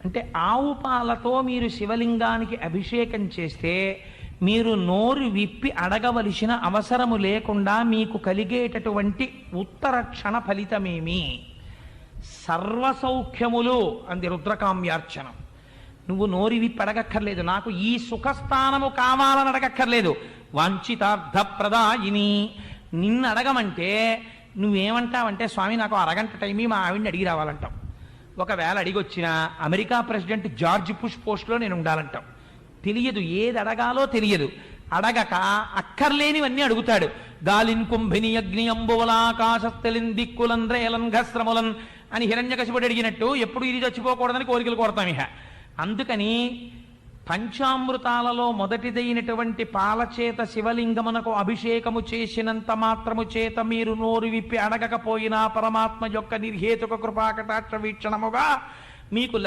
అంటే ఆవు పాలతో మీరు శివలింగానికి అభిషేకం చేస్తే మీరు నోరు విప్పి అడగవలసిన అవసరము లేకుండా మీకు కలిగేటటువంటి ఉత్తర క్షణ ఫలితమేమి? సర్వసౌఖ్యములు అంది రుద్రకామ్యార్చనం. నువ్వు నోరు విప్పి అడగక్కర్లేదు, నాకు ఈ సుఖస్థానము కావాలని అడగక్కర్లేదు. వాంఛితార్థప్రదాయిని. నిన్ను అడగమంటే నువ్వేమంటావంటే, స్వామి నాకు అరగంట టైం మా ఆవిడ్ని అడిగి రావాలంటాం. ఒకవేళ అడిగొచ్చినా అమెరికా ప్రెసిడెంట్ జార్జ్ బుష్ పోస్ట్లో నేను ఉండాలంటాం. తెలియదు, ఏది అడగాలో తెలియదు. అడగక అక్కర్లేనివన్నీ అడుగుతాడు. గాలిన్ కుంభిని అగ్ని అంబువలాకాశస్థలిన్ దిక్కులన్ రేలన్ ఘస్రములన్ అని హిరణ్యకశిపుడు అడిగినట్టు ఎప్పుడు ఇది చచ్చిపోకూడదని కోరికలు కోరతాం. ఇహ అందుకని పంచామృతాలలో మొదటిదైనటువంటి పాలచేత శివలింగమునకు అభిషేకము చేసినంత మాత్రము చేత మీరు నోరు విప్పి అడగకపోయినా పరమాత్మ యొక్క నిర్హేతుక కృపాకటాక్ష వీక్షణముగా మీకు